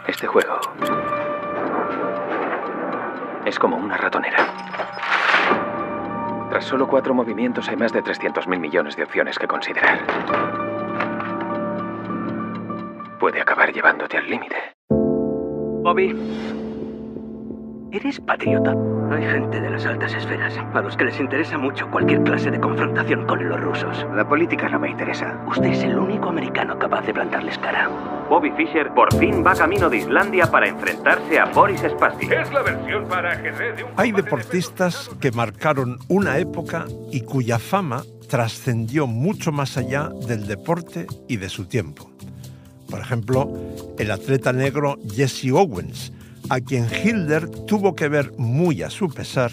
Este juego es como una ratonera. Tras solo 4 movimientos hay más de 300.000 millones de opciones que considerar. Puede acabar llevándote al límite. Bobby, ¿eres patriota? Hay gente de las altas esferas a los que les interesa mucho cualquier clase de confrontación con los rusos. La política no me interesa. Usted es el único americano capaz de plantarles cara. Bobby Fischer por fin va camino de Islandia para enfrentarse a Boris Spassky. Es la versión para ajedrez de un... Hay deportistas que marcaron una época y cuya fama trascendió mucho más allá del deporte y de su tiempo. Por ejemplo, el atleta negro Jesse Owens, a quien Hitler tuvo que ver muy a su pesar,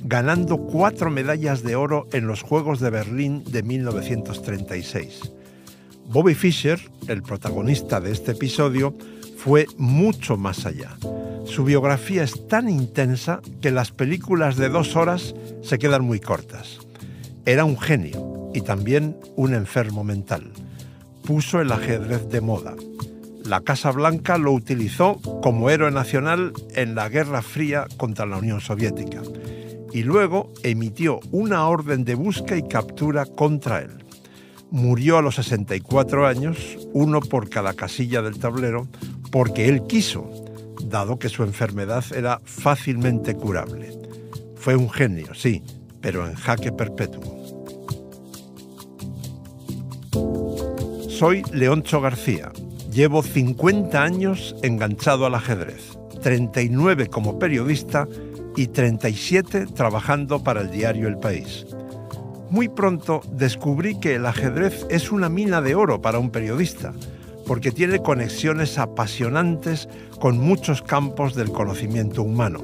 ganando 4 medallas de oro en los Juegos de Berlín de 1936. Bobby Fischer, el protagonista de este episodio, fue mucho más allá. Su biografía es tan intensa que las películas de 2 horas se quedan muy cortas. Era un genio y también un enfermo mental. Puso el ajedrez de moda. La Casa Blanca lo utilizó como héroe nacional en la Guerra Fría contra la Unión Soviética y luego emitió una orden de busca y captura contra él. Murió a los 64 años, 1 por cada casilla del tablero, porque él quiso, dado que su enfermedad era fácilmente curable. Fue un genio, sí, pero en jaque perpetuo. Soy Leoncho García. Llevo 50 años enganchado al ajedrez, 39 como periodista y 37 trabajando para el diario El País. Muy pronto descubrí que el ajedrez es una mina de oro para un periodista, porque tiene conexiones apasionantes con muchos campos del conocimiento humano.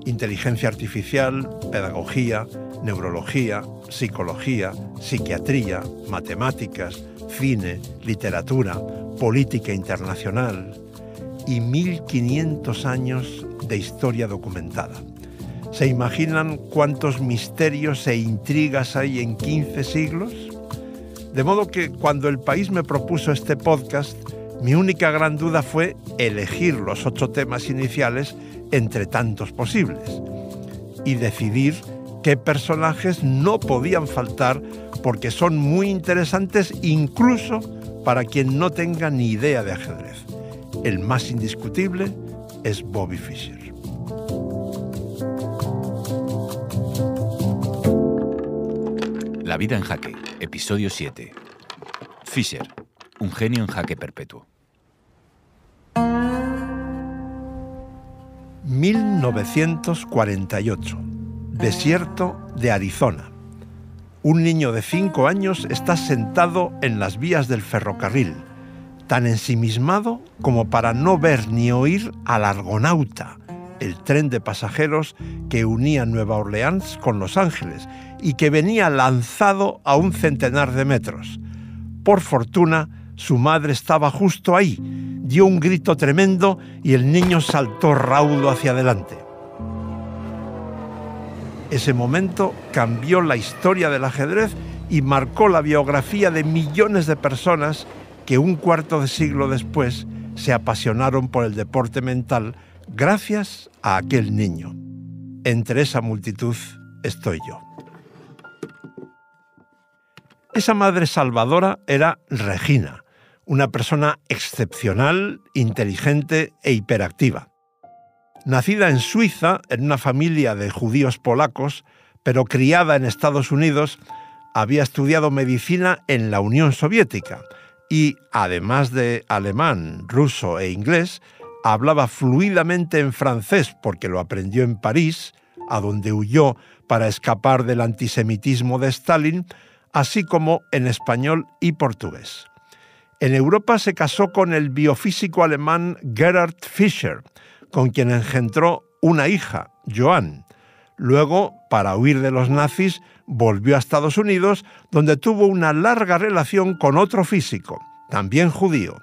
Inteligencia artificial, pedagogía, neurología, psicología, psiquiatría, matemáticas, cine, literatura, política internacional y 1500 años de historia documentada. ¿Se imaginan cuántos misterios e intrigas hay en 15 siglos? De modo que cuando El País me propuso este podcast, mi única gran duda fue elegir los 8 temas iniciales entre tantos posibles y decidir qué personajes no podían faltar porque son muy interesantes incluso para quien no tenga ni idea de ajedrez. El más indiscutible es Bobby Fischer. La vida en jaque, episodio 7. Fischer, un genio en jaque perpetuo. 1948. Desierto de Arizona. Un niño de 5 años está sentado en las vías del ferrocarril, tan ensimismado como para no ver ni oír al Argonauta, el tren de pasajeros que unía Nueva Orleans con Los Ángeles y que venía lanzado a 1 centenar de metros. Por fortuna, su madre estaba justo ahí, dio un grito tremendo y el niño saltó raudo hacia adelante. Ese momento cambió la historia del ajedrez y marcó la biografía de millones de personas que 1/4 de siglo después se apasionaron por el deporte mental gracias a aquel niño. Entre esa multitud estoy yo. Esa madre salvadora era Regina, una persona excepcional, inteligente e hiperactiva. Nacida en Suiza, en una familia de judíos polacos, pero criada en Estados Unidos, había estudiado medicina en la Unión Soviética y, además de alemán, ruso e inglés, hablaba fluidamente en francés porque lo aprendió en París, a donde huyó para escapar del antisemitismo de Stalin, así como en español y portugués. En Europa se casó con el biofísico alemán Gerhard Fischer, con quien engendró una hija, Joan. Luego, para huir de los nazis, volvió a Estados Unidos, donde tuvo una larga relación con otro físico, también judío,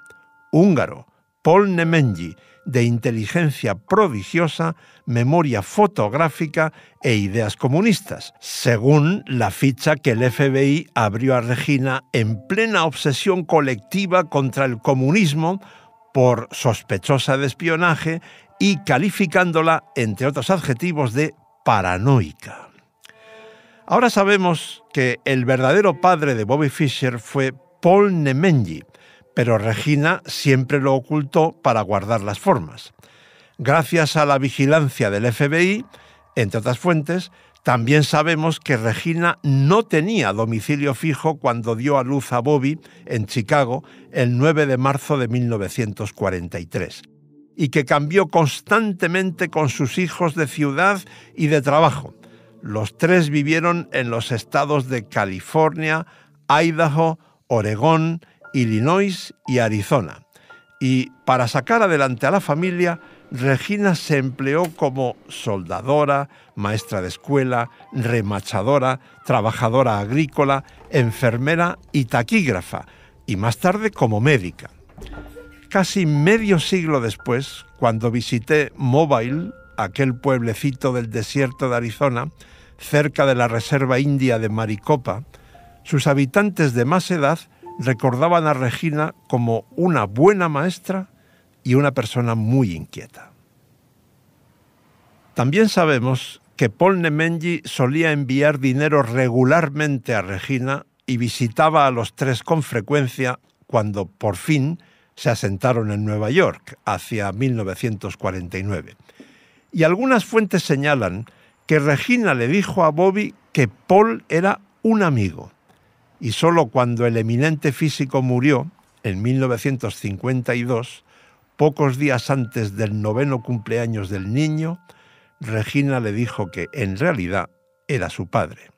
húngaro, Paul Nemenyi, de inteligencia prodigiosa, memoria fotográfica e ideas comunistas, según la ficha que el FBI abrió a Regina en plena obsesión colectiva contra el comunismo por sospechosa de espionaje y calificándola, entre otros adjetivos, de paranoica. Ahora sabemos que el verdadero padre de Bobby Fischer fue Paul Nemenyi, pero Regina siempre lo ocultó para guardar las formas. Gracias a la vigilancia del FBI, entre otras fuentes, también sabemos que Regina no tenía domicilio fijo cuando dio a luz a Bobby en Chicago el 9 de marzo de 1943 y que cambió constantemente con sus hijos de ciudad y de trabajo. Los tres vivieron en los estados de California, Idaho, Oregón, Illinois y Arizona. Y para sacar adelante a la familia, Regina se empleó como soldadora, maestra de escuela, remachadora, trabajadora agrícola, enfermera y taquígrafa, y más tarde como médica. Casi medio siglo después, cuando visité Mobile, aquel pueblecito del desierto de Arizona, cerca de la reserva india de Maricopa, sus habitantes de más edad recordaban a Regina como una buena maestra y una persona muy inquieta. También sabemos que Paul Nemenyi solía enviar dinero regularmente a Regina y visitaba a los tres con frecuencia cuando por fin se asentaron en Nueva York, hacia 1949. Y algunas fuentes señalan que Regina le dijo a Bobby que Paul era un amigo. Y solo cuando el eminente físico murió, en 1952, pocos días antes del 9º cumpleaños del niño, Regina le dijo que en realidad era su padre.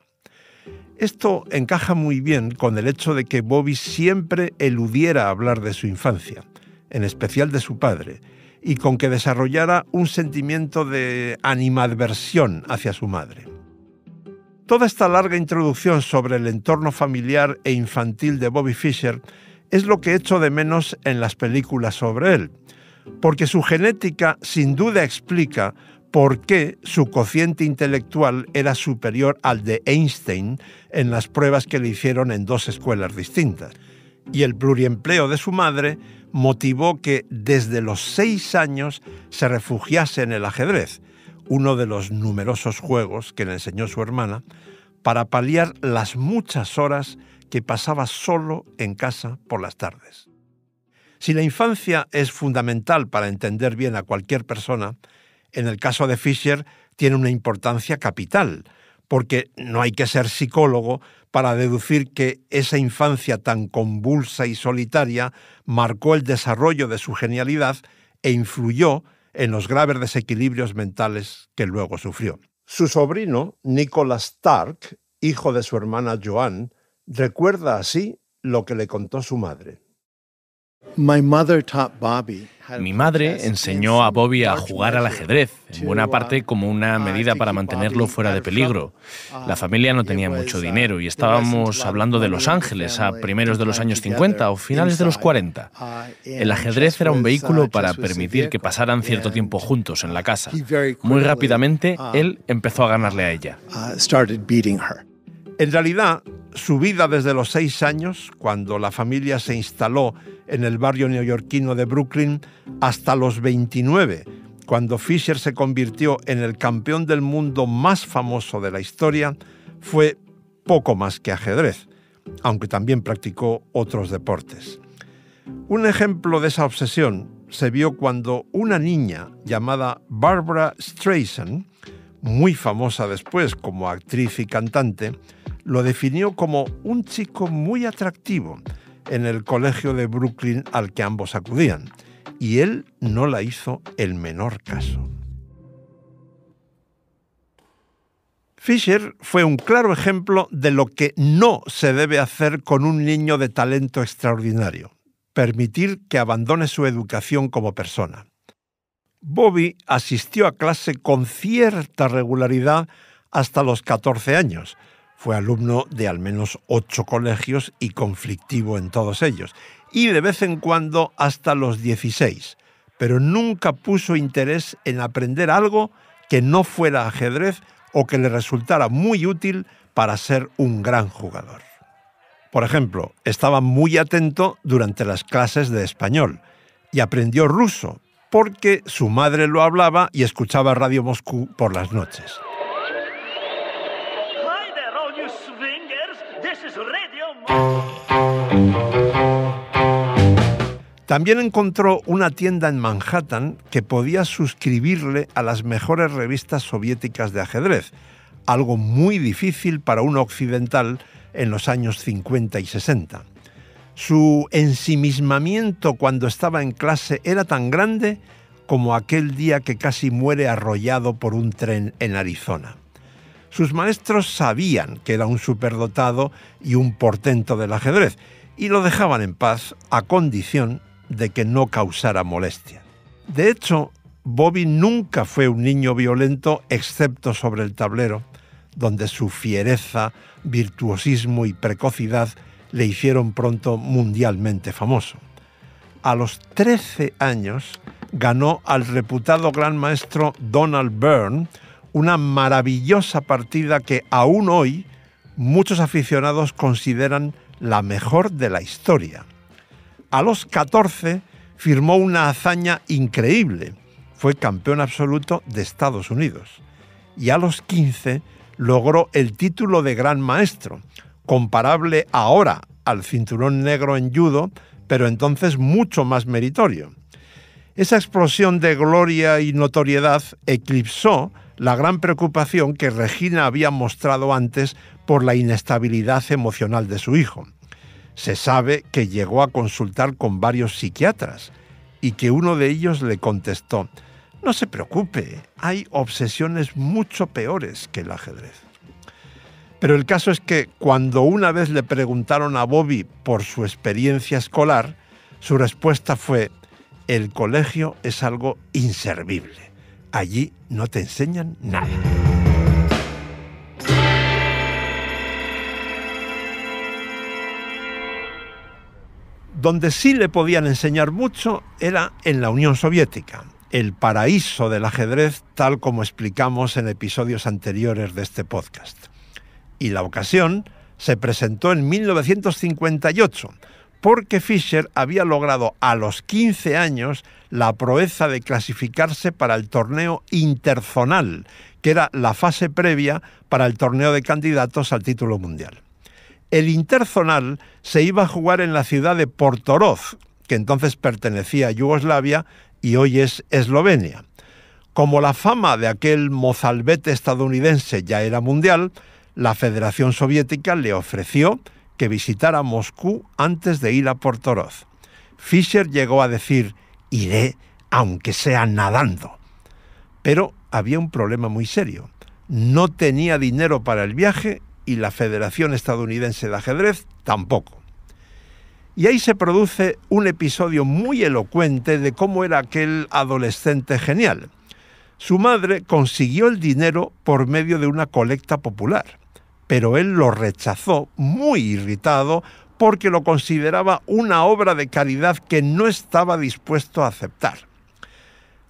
Esto encaja muy bien con el hecho de que Bobby siempre eludiera hablar de su infancia, en especial de su padre, y con que desarrollara un sentimiento de animadversión hacia su madre. Toda esta larga introducción sobre el entorno familiar e infantil de Bobby Fischer es lo que echo de menos en las películas sobre él, porque su genética sin duda explica por qué su cociente intelectual era superior al de Einstein en las pruebas que le hicieron en dos escuelas distintas. Y el pluriempleo de su madre motivó que desde los 6 años se refugiase en el ajedrez, uno de los numerosos juegos que le enseñó su hermana, para paliar las muchas horas que pasaba solo en casa por las tardes. Si la infancia es fundamental para entender bien a cualquier persona, en el caso de Fischer tiene una importancia capital, porque no hay que ser psicólogo para deducir que esa infancia tan convulsa y solitaria marcó el desarrollo de su genialidad e influyó en los graves desequilibrios mentales que luego sufrió. Su sobrino, Nicholas Stark, hijo de su hermana Joan, recuerda así lo que le contó su madre. Mi madre enseñó a Bobby a jugar al ajedrez, en buena parte como una medida para mantenerlo fuera de peligro. La familia no tenía mucho dinero y estábamos hablando de Los Ángeles a primeros de los años 50 o finales de los 40. El ajedrez era un vehículo para permitir que pasaran cierto tiempo juntos en la casa. Muy rápidamente, él empezó a ganarle a ella. En realidad, su vida desde los 6 años, cuando la familia se instaló en el barrio neoyorquino de Brooklyn, hasta los 29, cuando Fischer se convirtió en el campeón del mundo más famoso de la historia, fue poco más que ajedrez, aunque también practicó otros deportes. Un ejemplo de esa obsesión se vio cuando una niña llamada Barbra Streisand, muy famosa después como actriz y cantante, lo definió como un chico muy atractivo en el colegio de Brooklyn al que ambos acudían, y él no la hizo el menor caso. Fischer fue un claro ejemplo de lo que no se debe hacer con un niño de talento extraordinario: permitir que abandone su educación como persona. Bobby asistió a clase con cierta regularidad hasta los 14 años. Fue alumno de al menos 8 colegios y conflictivo en todos ellos, y de vez en cuando hasta los 16, pero nunca puso interés en aprender algo que no fuera ajedrez o que le resultara muy útil para ser un gran jugador. Por ejemplo, estaba muy atento durante las clases de español, y aprendió ruso porque su madre lo hablaba y escuchaba Radio Moscú por las noches. Hi there, all you swingers. This is Radio También encontró una tienda en Manhattan que podía suscribirle a las mejores revistas soviéticas de ajedrez, algo muy difícil para un occidental en los años 50 y 60. Su ensimismamiento cuando estaba en clase era tan grande como aquel día que casi muere arrollado por un tren en Arizona. Sus maestros sabían que era un superdotado y un portento del ajedrez y lo dejaban en paz a condición de que no causara molestia. De hecho, Bobby nunca fue un niño violento excepto sobre el tablero, donde su fiereza, virtuosismo y precocidad le hicieron pronto mundialmente famoso. A los 13 años ganó al reputado gran maestro Donald Byrne una maravillosa partida que aún hoy muchos aficionados consideran la mejor de la historia. A los 14 firmó una hazaña increíble. Fue campeón absoluto de Estados Unidos. Y a los 15 logró el título de gran maestro, comparable ahora al cinturón negro en judo, pero entonces mucho más meritorio. Esa explosión de gloria y notoriedad eclipsó la gran preocupación que Regina había mostrado antes por la inestabilidad emocional de su hijo. Se sabe que llegó a consultar con varios psiquiatras y que uno de ellos le contestó: «No se preocupe, hay obsesiones mucho peores que el ajedrez». Pero el caso es que cuando una vez le preguntaron a Bobby por su experiencia escolar, su respuesta fue: «El colegio es algo inservible. Allí no te enseñan nada». Donde sí le podían enseñar mucho era en la Unión Soviética, el paraíso del ajedrez, tal como explicamos en episodios anteriores de este podcast. Y la ocasión se presentó en 1958, porque Fischer había logrado a los 15 años la proeza de clasificarse para el torneo interzonal, que era la fase previa para el torneo de candidatos al título mundial. El interzonal se iba a jugar en la ciudad de Portoroz, que entonces pertenecía a Yugoslavia y hoy es Eslovenia. Como la fama de aquel mozalbete estadounidense ya era mundial, la Federación Soviética le ofreció que visitara Moscú antes de ir a Portoroz. Fischer llegó a decir: «Iré aunque sea nadando». Pero había un problema muy serio. No tenía dinero para el viaje y la Federación Estadounidense de Ajedrez tampoco. Y ahí se produce un episodio muy elocuente de cómo era aquel adolescente genial. Su madre consiguió el dinero por medio de una colecta popular, pero él lo rechazó muy irritado porque lo consideraba una obra de caridad que no estaba dispuesto a aceptar.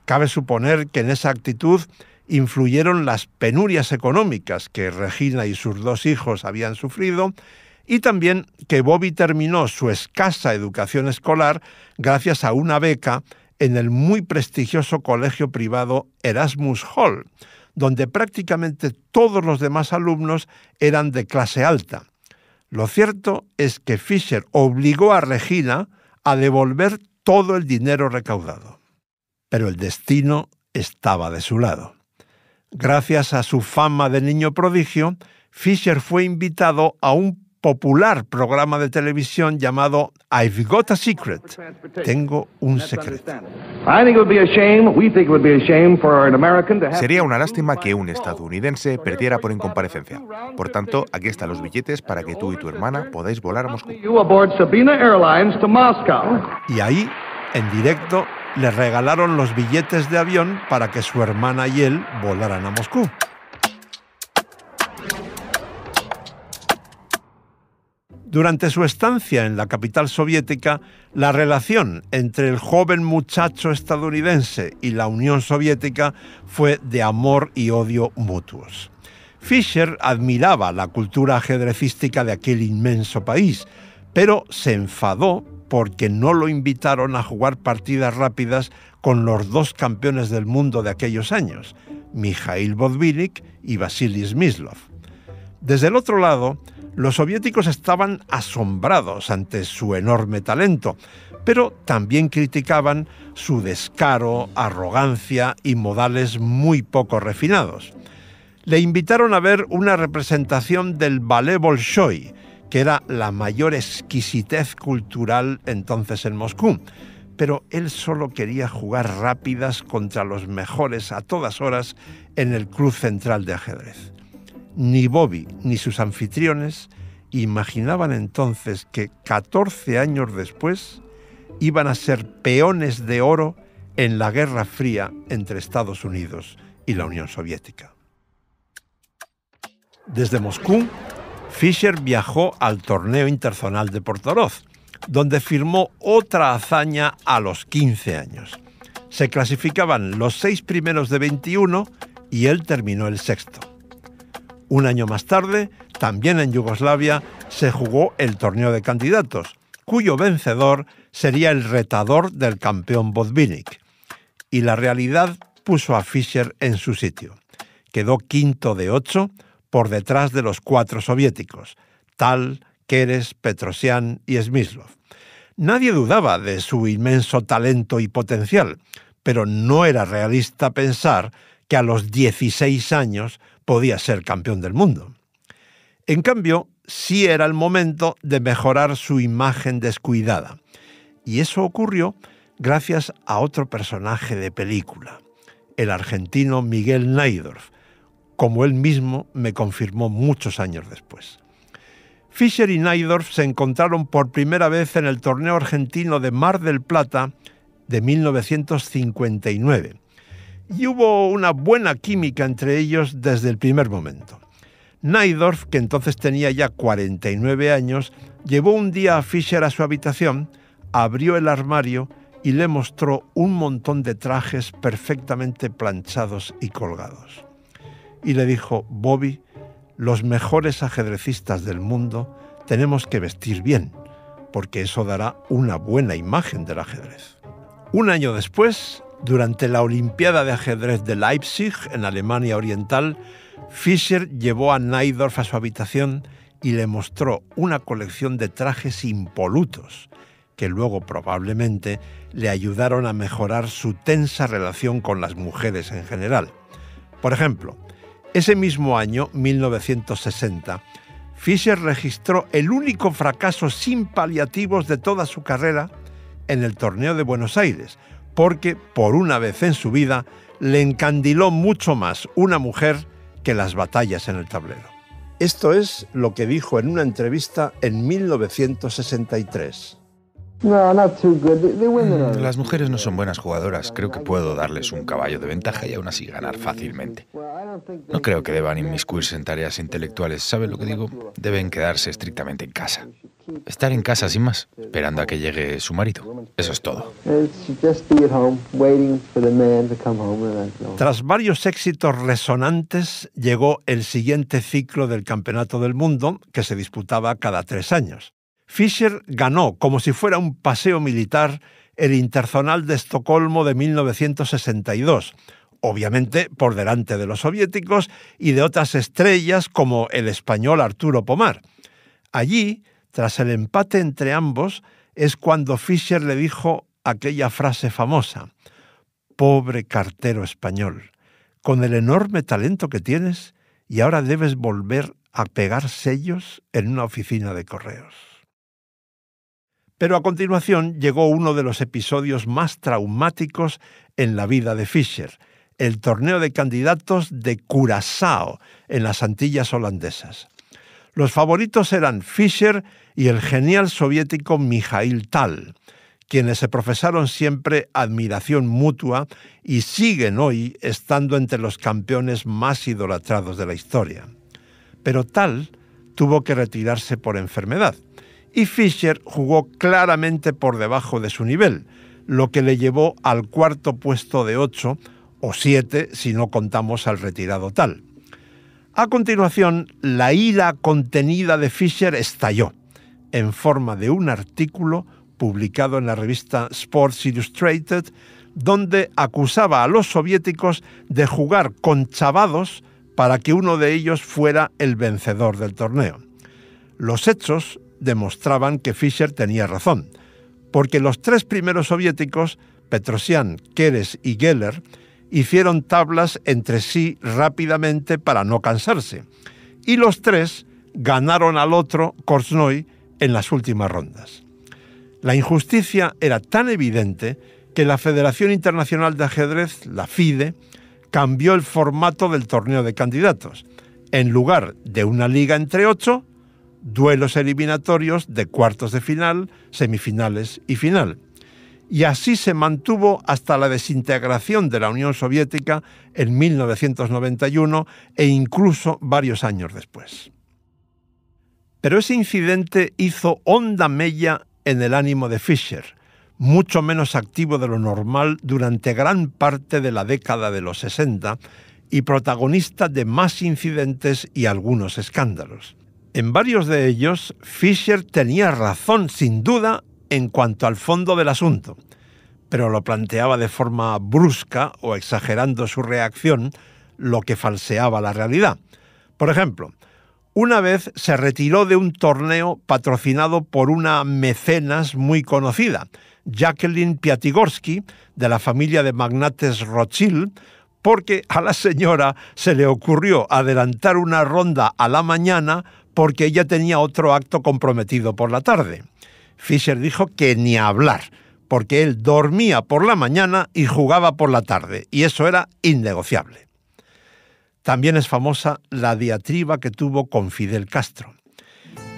Cabe suponer que en esa actitud influyeron las penurias económicas que Regina y sus dos hijos habían sufrido y también que Bobby terminó su escasa educación escolar gracias a una beca en el muy prestigioso colegio privado Erasmus Hall, donde prácticamente todos los demás alumnos eran de clase alta. Lo cierto es que Fischer obligó a Regina a devolver todo el dinero recaudado. Pero el destino estaba de su lado. Gracias a su fama de niño prodigio, Fischer fue invitado a un popular programa de televisión llamado I've Got a Secret. Tengo un secreto. Sería una lástima que un estadounidense perdiera por incomparecencia. Por tanto, aquí están los billetes para que tú y tu hermana podáis volar a Moscú. Y ahí, en directo, le regalaron los billetes de avión para que su hermana y él volaran a Moscú. Durante su estancia en la capital soviética, la relación entre el joven muchacho estadounidense y la Unión Soviética fue de amor y odio mutuos. Fischer admiraba la cultura ajedrecística de aquel inmenso país, pero se enfadó porque no lo invitaron a jugar partidas rápidas con los dos campeones del mundo de aquellos años, Mikhail Botvinnik y Vasily Smyslov. Desde el otro lado, los soviéticos estaban asombrados ante su enorme talento, pero también criticaban su descaro, arrogancia y modales muy poco refinados. Le invitaron a ver una representación del ballet Bolshoi, que era la mayor exquisitez cultural entonces en Moscú, pero él solo quería jugar rápidas contra los mejores a todas horas en el Club Central de Ajedrez. Ni Bobby ni sus anfitriones imaginaban entonces que 14 años después iban a ser peones de oro en la Guerra Fría entre Estados Unidos y la Unión Soviética. Desde Moscú, Fischer viajó al torneo interzonal de Portoroz, donde firmó otra hazaña a los 15 años. Se clasificaban los 6 primeros de 21 y él terminó el sexto. Un año más tarde, también en Yugoslavia, se jugó el torneo de candidatos, cuyo vencedor sería el retador del campeón Botvinnik. Y la realidad puso a Fischer en su sitio. Quedó quinto de 8, por detrás de los 4 soviéticos, Tal, Keres, Petrosian y Smyslov. Nadie dudaba de su inmenso talento y potencial, pero no era realista pensar que a los 16 años podía ser campeón del mundo. En cambio, sí era el momento de mejorar su imagen descuidada. Y eso ocurrió gracias a otro personaje de película, el argentino Miguel Najdorf, como él mismo me confirmó muchos años después. Fischer y Najdorf se encontraron por primera vez en el torneo argentino de Mar del Plata de 1959, y hubo una buena química entre ellos desde el primer momento. Najdorf, que entonces tenía ya 49 años, llevó un día a Fischer a su habitación, abrió el armario y le mostró un montón de trajes perfectamente planchados y colgados. Y le dijo: Bobby, los mejores ajedrecistas del mundo tenemos que vestir bien, porque eso dará una buena imagen del ajedrez. Un año después, durante la Olimpiada de Ajedrez de Leipzig, en Alemania Oriental, Fischer llevó a Najdorf a su habitación y le mostró una colección de trajes impolutos, que luego probablemente le ayudaron a mejorar su tensa relación con las mujeres en general. Por ejemplo, ese mismo año, 1960, Fischer registró el único fracaso sin paliativos de toda su carrera en el torneo de Buenos Aires, porque por una vez en su vida le encandiló mucho más una mujer que las batallas en el tablero. Esto es lo que dijo en una entrevista en 1963. Las mujeres no son buenas jugadoras. Creo que puedo darles un caballo de ventaja y aún así ganar fácilmente. No creo que deban inmiscuirse en tareas intelectuales. ¿Saben lo que digo? Deben quedarse estrictamente en casa. Estar en casa sin más, esperando a que llegue su marido. Eso es todo. Tras varios éxitos resonantes, llegó el siguiente ciclo del Campeonato del Mundo, que se disputaba cada 3 años. Fischer ganó, como si fuera un paseo militar, el Interzonal de Estocolmo de 1962, obviamente por delante de los soviéticos y de otras estrellas como el español Arturo Pomar. Allí, tras el empate entre ambos, es cuando Fischer le dijo aquella frase famosa: «Pobre cartero español, con el enorme talento que tienes, y ahora debes volver a pegar sellos en una oficina de correos». Pero a continuación llegó uno de los episodios más traumáticos en la vida de Fischer, el torneo de candidatos de Curazao, en las Antillas holandesas. Los favoritos eran Fischer y el genial soviético Mikhail Tal, quienes se profesaron siempre admiración mutua y siguen hoy estando entre los campeones más idolatrados de la historia. Pero Tal tuvo que retirarse por enfermedad, y Fischer jugó claramente por debajo de su nivel, lo que le llevó al cuarto puesto de 8, o 7 si no contamos al retirado Tal. A continuación, la ira contenida de Fischer estalló, en forma de un artículo publicado en la revista Sports Illustrated, donde acusaba a los soviéticos de jugar con chavados para que uno de ellos fuera el vencedor del torneo. Los hechos demostraban que Fischer tenía razón, porque los tres primeros soviéticos, Petrosian, Keres y Geller, hicieron tablas entre sí rápidamente para no cansarse, y los tres ganaron al otro, Korchnoi, en las últimas rondas. La injusticia era tan evidente que la Federación Internacional de Ajedrez, la FIDE, cambió el formato del torneo de candidatos. En lugar de una liga entre 8, duelos eliminatorios de cuartos de final, semifinales y final. Y así se mantuvo hasta la desintegración de la Unión Soviética en 1991 e incluso varios años después. Pero ese incidente hizo honda mella en el ánimo de Fischer, mucho menos activo de lo normal durante gran parte de la década de los 60 y protagonista de más incidentes y algunos escándalos. En varios de ellos, Fischer tenía razón, sin duda, en cuanto al fondo del asunto, pero lo planteaba de forma brusca o exagerando su reacción, lo que falseaba la realidad. Por ejemplo, una vez se retiró de un torneo patrocinado por una mecenas muy conocida, Jacqueline Piatigorsky, de la familia de magnates Rothschild, porque a la señora se le ocurrió adelantar una ronda a la mañana porque ella tenía otro acto comprometido por la tarde. Fischer dijo que ni hablar, porque él dormía por la mañana y jugaba por la tarde, y eso era innegociable. También es famosa la diatriba que tuvo con Fidel Castro.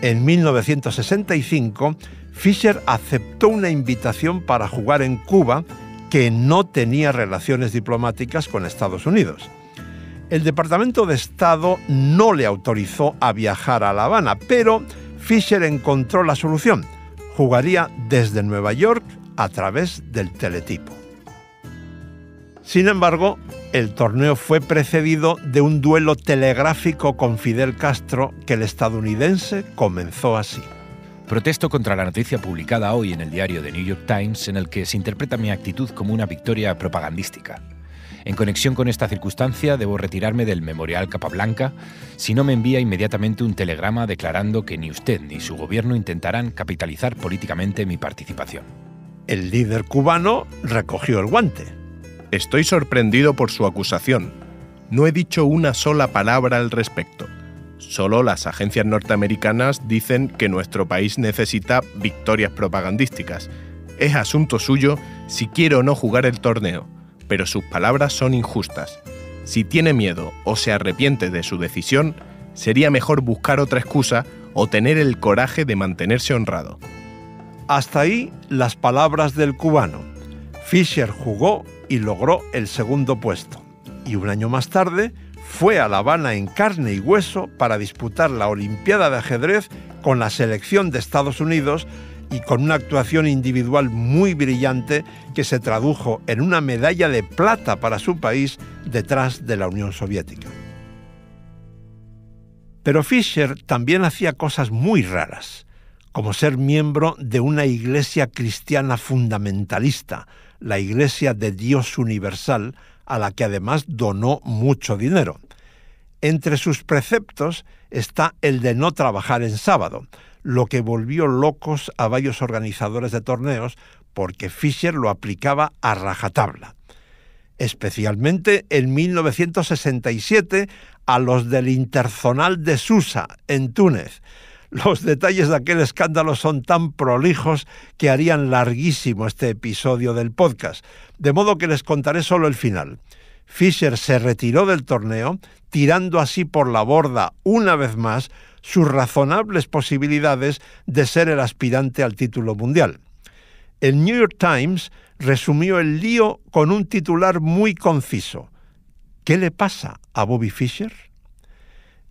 En 1965, Fischer aceptó una invitación para jugar en Cuba que no tenía relaciones diplomáticas con Estados Unidos. El Departamento de Estado no le autorizó a viajar a La Habana, pero Fischer encontró la solución. Jugaría desde Nueva York a través del teletipo. Sin embargo, el torneo fue precedido de un duelo telegráfico con Fidel Castro que el estadounidense comenzó así. Protesto contra la noticia publicada hoy en el diario The New York Times en el que se interpreta mi actitud como una victoria propagandística. En conexión con esta circunstancia, debo retirarme del Memorial Capablanca si no me envía inmediatamente un telegrama declarando que ni usted ni su gobierno intentarán capitalizar políticamente mi participación. El líder cubano recogió el guante. Estoy sorprendido por su acusación. No he dicho una sola palabra al respecto. Solo las agencias norteamericanas dicen que nuestro país necesita victorias propagandísticas. Es asunto suyo si quiere o no jugar el torneo, pero sus palabras son injustas. Si tiene miedo o se arrepiente de su decisión, sería mejor buscar otra excusa o tener el coraje de mantenerse honrado. Hasta ahí las palabras del cubano. Fischer jugó y logró el segundo puesto. Y un año más tarde fue a La Habana en carne y hueso para disputar la Olimpiada de Ajedrez con la selección de Estados Unidos y con una actuación individual muy brillante que se tradujo en una medalla de plata para su país detrás de la Unión Soviética. Pero Fischer también hacía cosas muy raras, como ser miembro de una iglesia cristiana fundamentalista, la Iglesia de Dios Universal, a la que además donó mucho dinero. Entre sus preceptos está el de no trabajar en sábado, lo que volvió locos a varios organizadores de torneos porque Fischer lo aplicaba a rajatabla. Especialmente en 1967 a los del Interzonal de Susa, en Túnez. Los detalles de aquel escándalo son tan prolijos que harían larguísimo este episodio del podcast, de modo que les contaré solo el final. Fischer se retiró del torneo, tirando así por la borda una vez más sus razonables posibilidades de ser el aspirante al título mundial. El New York Times resumió el lío con un titular muy conciso. ¿Qué le pasa a Bobby Fischer?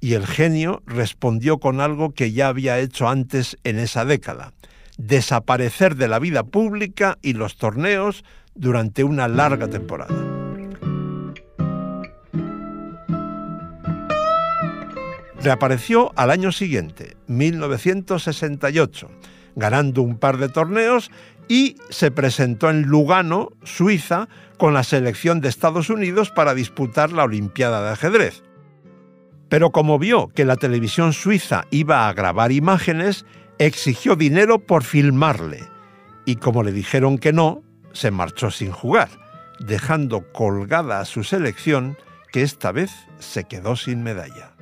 Y el genio respondió con algo que ya había hecho antes en esa década: desaparecer de la vida pública y los torneos durante una larga temporada. Reapareció al año siguiente, 1968, ganando un par de torneos, y se presentó en Lugano, Suiza, con la selección de Estados Unidos para disputar la Olimpiada de ajedrez. Pero como vio que la televisión suiza iba a grabar imágenes, exigió dinero por filmarle. Y como le dijeron que no, se marchó sin jugar, dejando colgada a su selección, que esta vez se quedó sin medalla.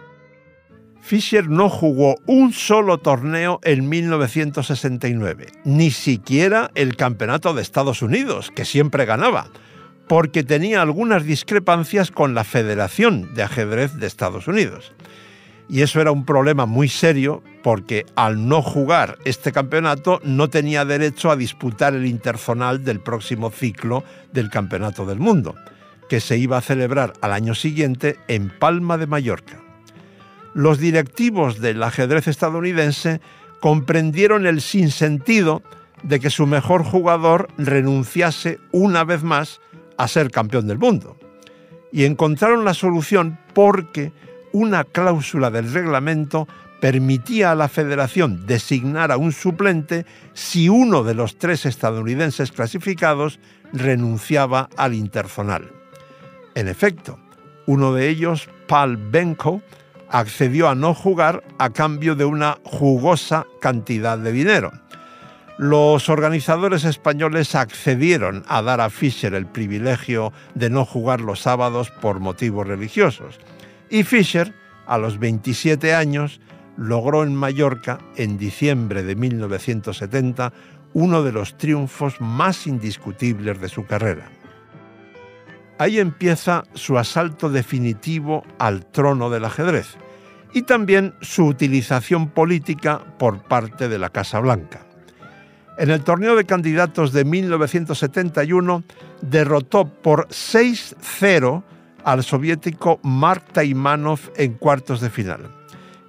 Fischer no jugó un solo torneo en 1969, ni siquiera el Campeonato de Estados Unidos, que siempre ganaba, porque tenía algunas discrepancias con la Federación de Ajedrez de Estados Unidos. Y eso era un problema muy serio, porque al no jugar este campeonato no tenía derecho a disputar el interzonal del próximo ciclo del Campeonato del Mundo, que se iba a celebrar al año siguiente en Palma de Mallorca. Los directivos del ajedrez estadounidense comprendieron el sinsentido de que su mejor jugador renunciase una vez más a ser campeón del mundo. Y encontraron la solución porque una cláusula del reglamento permitía a la federación designar a un suplente si uno de los 3 estadounidenses clasificados renunciaba al interzonal. En efecto, uno de ellos, Paul Benko, accedió a no jugar a cambio de una jugosa cantidad de dinero. Los organizadores españoles accedieron a dar a Fischer el privilegio de no jugar los sábados por motivos religiosos. Y Fischer, a los 27 años, logró en Mallorca, en diciembre de 1970, uno de los triunfos más indiscutibles de su carrera. Ahí empieza su asalto definitivo al trono del ajedrez y también su utilización política por parte de la Casa Blanca. En el torneo de candidatos de 1971 derrotó por 6-0 al soviético Mark Taimanov en cuartos de final.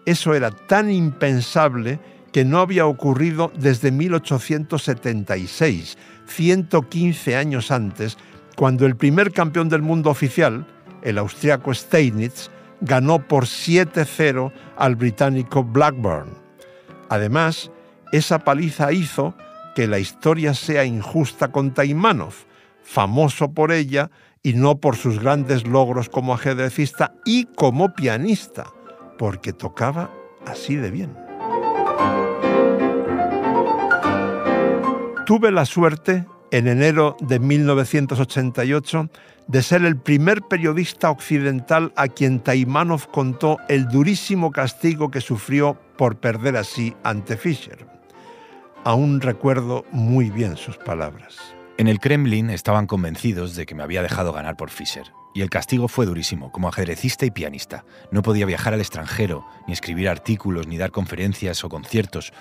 Eso era tan impensable que no había ocurrido desde 1876, 115 años antes, cuando el primer campeón del mundo oficial, el austriaco Steinitz, ganó por 7-0 al británico Blackburn. Además, esa paliza hizo que la historia sea injusta con Taimanov, famoso por ella y no por sus grandes logros como ajedrecista y como pianista, porque tocaba así de bien. Tuve la suerte, en enero de 1988, de ser el primer periodista occidental a quien Taimanov contó el durísimo castigo que sufrió por perder así ante Fischer. Aún recuerdo muy bien sus palabras. En el Kremlin estaban convencidos de que me había dejado ganar por Fischer. Y el castigo fue durísimo, como ajedrecista y pianista. No podía viajar al extranjero, ni escribir artículos, ni dar conferencias o conciertos.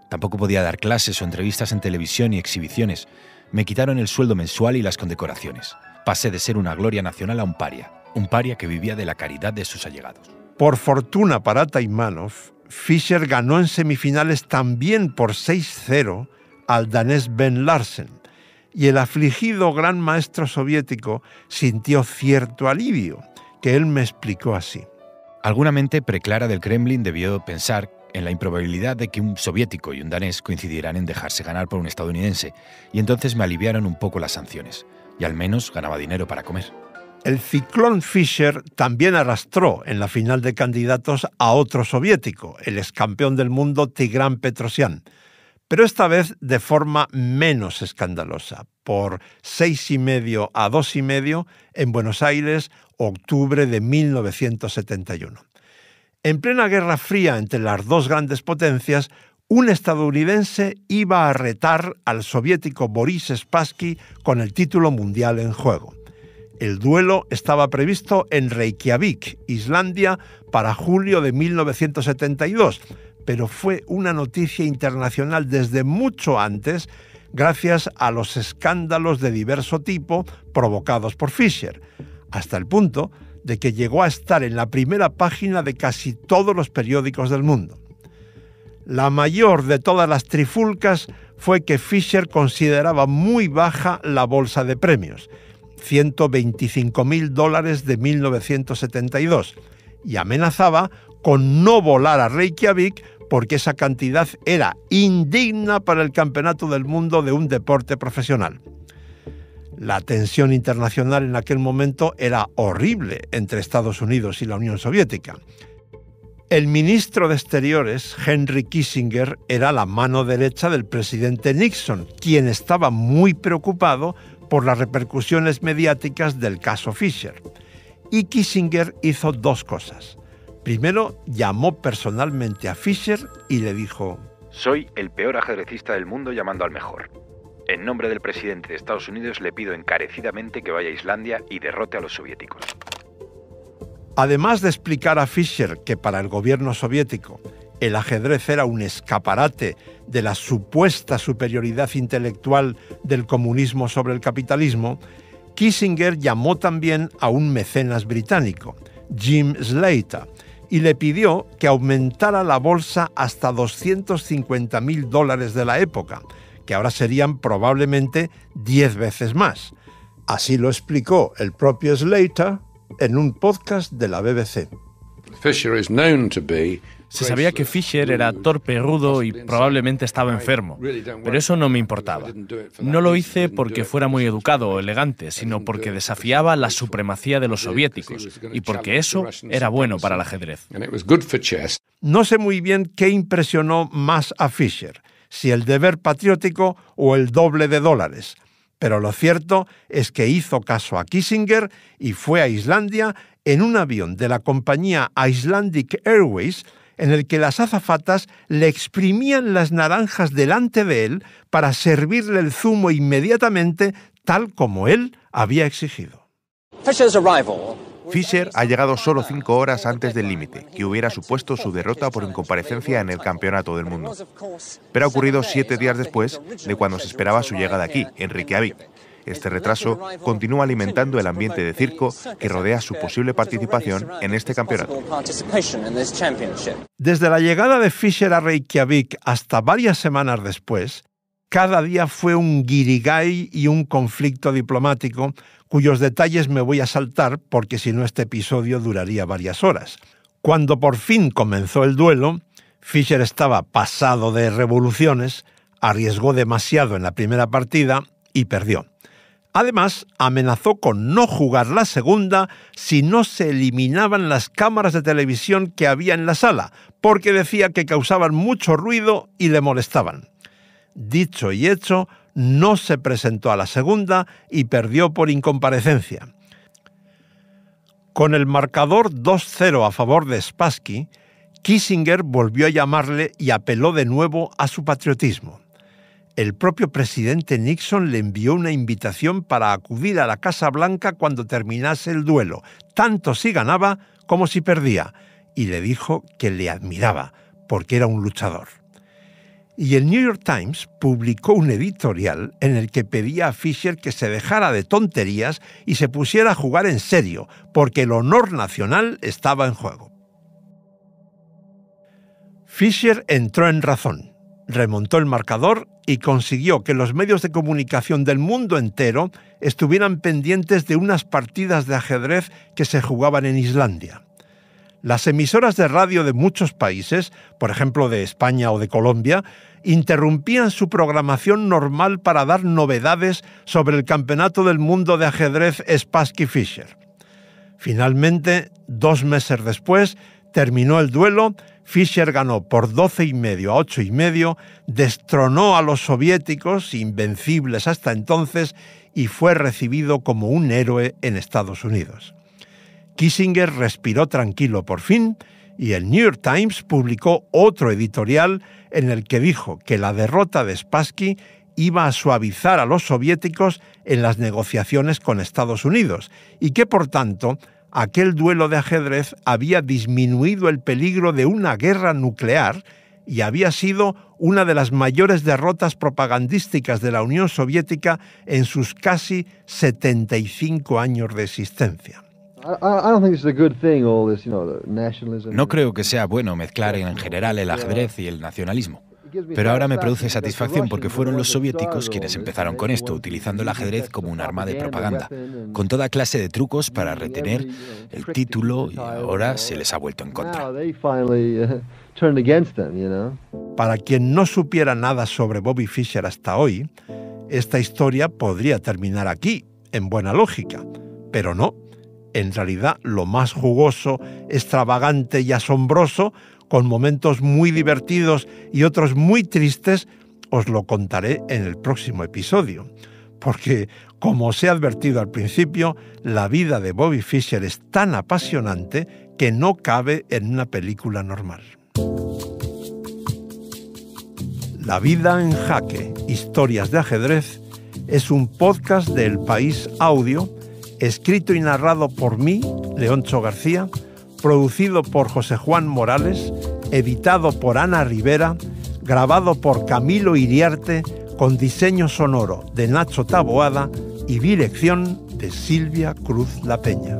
Tampoco podía dar clases o entrevistas en televisión y exhibiciones. Me quitaron el sueldo mensual y las condecoraciones. Pasé de ser una gloria nacional a un paria que vivía de la caridad de sus allegados. Por fortuna para Taimanov, Fischer ganó en semifinales también por 6-0 al danés Ben Larsen, y el afligido gran maestro soviético sintió cierto alivio, que él me explicó así. Alguna mente preclara del Kremlin debió pensar en la improbabilidad de que un soviético y un danés coincidieran en dejarse ganar por un estadounidense, y entonces me aliviaron un poco las sanciones, y al menos ganaba dinero para comer. El ciclón Fischer también arrastró en la final de candidatos a otro soviético, el excampeón del mundo Tigran Petrosian, pero esta vez de forma menos escandalosa, por 6,5 a 2,5 en Buenos Aires, octubre de 1971. En plena Guerra Fría entre las dos grandes potencias, un estadounidense iba a retar al soviético Boris Spassky con el título mundial en juego. El duelo estaba previsto en Reykjavik, Islandia, para julio de 1972, pero fue una noticia internacional desde mucho antes, gracias a los escándalos de diverso tipo provocados por Fischer, hasta el punto de que llegó a estar en la primera página de casi todos los periódicos del mundo. La mayor de todas las trifulcas fue que Fischer consideraba muy baja la bolsa de premios, $125.000 de 1972, y amenazaba con no volar a Reykjavik porque esa cantidad era indigna para el campeonato del mundo de un deporte profesional. La tensión internacional en aquel momento era horrible entre Estados Unidos y la Unión Soviética. El ministro de Exteriores, Henry Kissinger, era la mano derecha del presidente Nixon, quien estaba muy preocupado por las repercusiones mediáticas del caso Fischer. Y Kissinger hizo dos cosas. Primero, llamó personalmente a Fischer y le dijo: soy el peor ajedrecista del mundo llamando al mejor. En nombre del presidente de Estados Unidos le pido encarecidamente que vaya a Islandia y derrote a los soviéticos. Además de explicar a Fischer que para el gobierno soviético el ajedrez era un escaparate de la supuesta superioridad intelectual del comunismo sobre el capitalismo, Kissinger llamó también a un mecenas británico, Jim Slater, y le pidió que aumentara la bolsa hasta $250.000 de la época, que ahora serían probablemente 10 veces más. Así lo explicó el propio Slater en un podcast de la BBC. Se sabía que Fischer era torpe, rudo y probablemente estaba enfermo, pero eso no me importaba. No lo hice porque fuera muy educado o elegante, sino porque desafiaba la supremacía de los soviéticos y porque eso era bueno para el ajedrez. No sé muy bien qué impresionó más a Fischer, si el deber patriótico o el doble de dólares. Pero lo cierto es que hizo caso a Kissinger y fue a Islandia en un avión de la compañía Icelandic Airways en el que las azafatas le exprimían las naranjas delante de él para servirle el zumo inmediatamente, tal como él había exigido. Fischer ha llegado solo 5 horas antes del límite, que hubiera supuesto su derrota por incomparecencia en el Campeonato del Mundo. Pero ha ocurrido 7 días después de cuando se esperaba su llegada aquí, en Reykjavik. Este retraso continúa alimentando el ambiente de circo que rodea su posible participación en este campeonato. Desde la llegada de Fischer a Reykjavik hasta varias semanas después, cada día fue un guirigay y un conflicto diplomático cuyos detalles me voy a saltar porque si no este episodio duraría varias horas. Cuando por fin comenzó el duelo, Fischer estaba pasado de revoluciones, arriesgó demasiado en la primera partida y perdió. Además, amenazó con no jugar la segunda si no se eliminaban las cámaras de televisión que había en la sala, porque decía que causaban mucho ruido y le molestaban. Dicho y hecho, no se presentó a la segunda y perdió por incomparecencia. Con el marcador 2-0 a favor de Spassky, Kissinger volvió a llamarle y apeló de nuevo a su patriotismo. El propio presidente Nixon le envió una invitación para acudir a la Casa Blanca cuando terminase el duelo, tanto si ganaba como si perdía, y le dijo que le admiraba, porque era un luchador. Y el New York Times publicó un editorial en el que pedía a Fischer que se dejara de tonterías y se pusiera a jugar en serio, porque el honor nacional estaba en juego. Fischer entró en razón, remontó el marcador y consiguió que los medios de comunicación del mundo entero estuvieran pendientes de unas partidas de ajedrez que se jugaban en Islandia. Las emisoras de radio de muchos países, por ejemplo de España o de Colombia, interrumpían su programación normal para dar novedades sobre el Campeonato del Mundo de Ajedrez Spassky-Fischer. Finalmente, 2 meses después, terminó el duelo. Fischer ganó por 12,5 a 8,5, destronó a los soviéticos, invencibles hasta entonces, y fue recibido como un héroe en Estados Unidos. Kissinger respiró tranquilo por fin y el New York Times publicó otro editorial en el que dijo que la derrota de Spassky iba a suavizar a los soviéticos en las negociaciones con Estados Unidos y que, por tanto, aquel duelo de ajedrez había disminuido el peligro de una guerra nuclear y había sido una de las mayores derrotas propagandísticas de la Unión Soviética en sus casi 75 años de existencia. No creo que sea bueno mezclar en general el ajedrez y el nacionalismo. Pero ahora me produce satisfacción porque fueron los soviéticos quienes empezaron con esto, utilizando el ajedrez como un arma de propaganda, con toda clase de trucos para retener el título y ahora se les ha vuelto en contra. Para quien no supiera nada sobre Bobby Fischer hasta hoy, esta historia podría terminar aquí, en buena lógica, pero no. En realidad, lo más jugoso, extravagante y asombroso, con momentos muy divertidos y otros muy tristes, os lo contaré en el próximo episodio. Porque, como os he advertido al principio, la vida de Bobby Fischer es tan apasionante que no cabe en una película normal. La vida en jaque, historias de ajedrez, es un podcast de El País Audio, escrito y narrado por mí, Leoncho García, producido por José Juan Morales, editado por Ana Rivera, grabado por Camilo Iriarte, con diseño sonoro de Nacho Taboada y dirección de Silvia Cruz La Peña.